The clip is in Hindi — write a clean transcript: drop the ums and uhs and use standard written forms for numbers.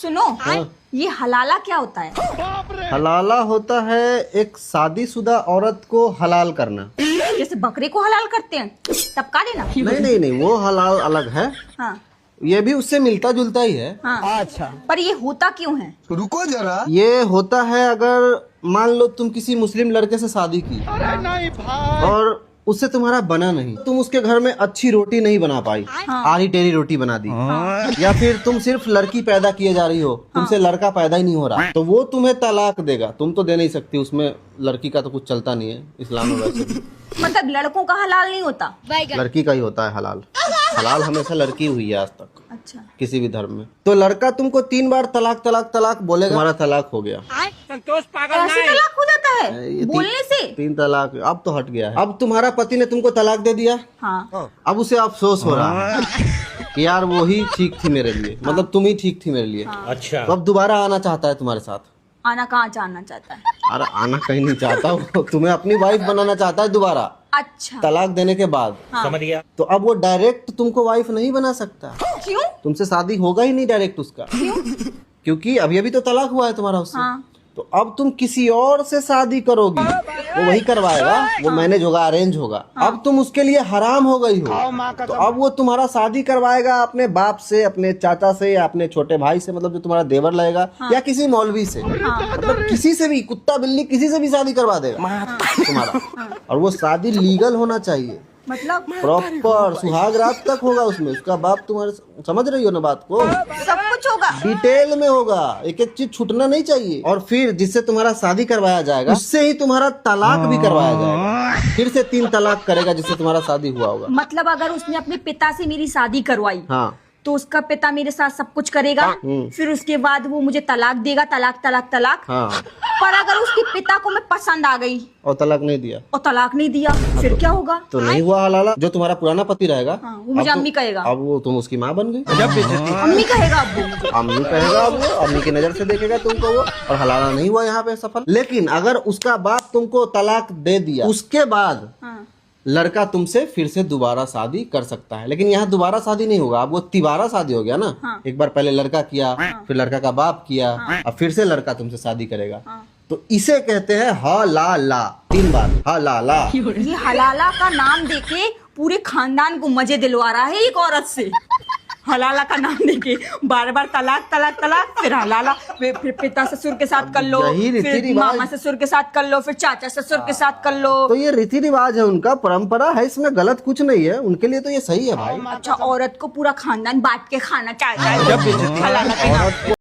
सुनो, ये हलाला क्या होता है? हलाला होता है एक शादीशुदा औरत को हलाल करना। जैसे बकरे को हलाल करते हैं तब का देना? नहीं, वो हलाल अलग है। हाँ ये भी उससे मिलता जुलता ही है। हाँ। अच्छा, पर ये होता क्यों है? रुको जरा। ये होता है अगर मान लो तुम किसी मुस्लिम लड़के से शादी की और उससे तुम्हारा बना नहीं, तुम उसके घर में अच्छी रोटी नहीं बना पाई, आरी टेरी रोटी बना दी, या फिर तुम सिर्फ लड़की पैदा किए जा रही हो, तुमसे लड़का पैदा ही नहीं हो रहा, तो वो तुम्हें तलाक देगा। तुम तो दे नहीं सकती, उसमें लड़की का तो कुछ चलता नहीं है इस्लाम में वैसे भी। मतलब लड़कों का हलाल नहीं होता? लड़की का ही होता है हलाल। हलाल हमेशा लड़की हुई है आज तक अच्छा, किसी भी धर्म में। तो लड़का तुमको 3 बार तलाक तलाक तलाक बोलेगा, तुम्हारा तलाक हो गया। ऐसे तलाक हो जाता है ये बोलने से? 3 तलाक अब तो हट गया है। अब तुम्हारा पति ने तुमको तलाक दे दिया, हाँ। अब उसे अफसोस हो रहा है कि यार वो ही ठीक थी मेरे लिए, मतलब तुम ही ठीक थी मेरे लिए। अच्छा, तो अब दोबारा आना चाहता है तुम्हारे साथ। आना कहाँ जानना चाहता है? अरे आना कहीं नहीं चाहता, वो तुम्हें अपनी वाइफ बनाना चाहता है दोबारा, अच्छा तलाक देने के बाद। समझ गया। तो अब वो डायरेक्ट तुमको वाइफ नहीं बना सकता, क्यों? तुमसे शादी होगा ही नहीं डायरेक्ट उसका। क्योंकि अभी अभी तो तलाक हुआ है तुम्हारा उससे। हाँ। तो अब तुम किसी और से शादी करोगी, वो वही करवाएगा, वो मैनेज होगा, अरेंज होगा। अब तुम उसके लिए हराम हो गई हो, तो अब वो तुम्हारा शादी करवाएगा अपने बाप से, अपने चाचा से, या अपने छोटे भाई से, मतलब जो तुम्हारा देवर लगेगा, या किसी मौलवी से, मतलब किसी से भी, कुत्ता बिल्ली किसी से भी शादी करवा देगा तुम्हारा। और वो शादी लीगल होना चाहिए, मतलब प्रॉपर सुहाग रात तक होगा उसमें। उसका बाप तुम्हारे, समझ रही हो ना बात को? सब कुछ होगा, डिटेल में होगा, एक एक चीज छूटना नहीं चाहिए। और फिर जिससे तुम्हारा शादी करवाया जाएगा उससे ही तुम्हारा तलाक भी करवाया जाएगा। फिर से 3 तलाक करेगा जिससे तुम्हारा शादी हुआ होगा। मतलब अगर उसने अपने पिता से मेरी शादी करवाई, हाँ, तो उसका पिता मेरे साथ सब कुछ करेगा, फिर उसके बाद वो मुझे तलाक देगा, तलाक तलाक तलाक। हाँ। पर अगर उसके पिता को मैं पसंद आ गई और तलाक नहीं दिया, और तलाक नहीं दिया, फिर क्या होगा? तो नहीं हुआ हलाला। जो तुम्हारा पुराना पति रहेगा, हाँ, वो मुझे अम्मी कहेगा। अब वो तुम उसकी माँ बन गई। अम्मी कहेगा अब वो मुझे। अम्मी कहेगा, अब वो अम्मी की नजर से देखेगा तुमको वो, और हलाला नहीं हुआ यहाँ पे सफल। लेकिन अगर उसका बाप तुमको तलाक दे दिया, उसके बाद हाँ। लड़का तुमसे फिर से दोबारा शादी कर सकता है। लेकिन यहाँ दोबारा शादी नहीं होगा, अब वो तिबारा शादी हो गया ना। हाँ। एक बार पहले लड़का किया, फिर लड़का का बाप किया, और फिर से लड़का तुमसे शादी करेगा। तो इसे कहते हैं हलाला। 3 बार हलाला। ये हलाला का नाम देके पूरे खानदान को मजे दिलवा रहा है एक औरत से। हलाला का नाम देके बार बार तलाक तलाक तलाक, फिर हलाला, फिर पिता ससुर के साथ कर लो, यही रीति फिर रिवाज। मामा ससुर के साथ कर लो, फिर चाचा ससुर के साथ कर लो। तो ये रीति रिवाज है उनका, परंपरा है, इसमें गलत कुछ नहीं है। उनके लिए तो ये सही है भाई। अच्छा, औरत को पूरा खानदान बांट के खाना चाहता है हलाला के नाम पे।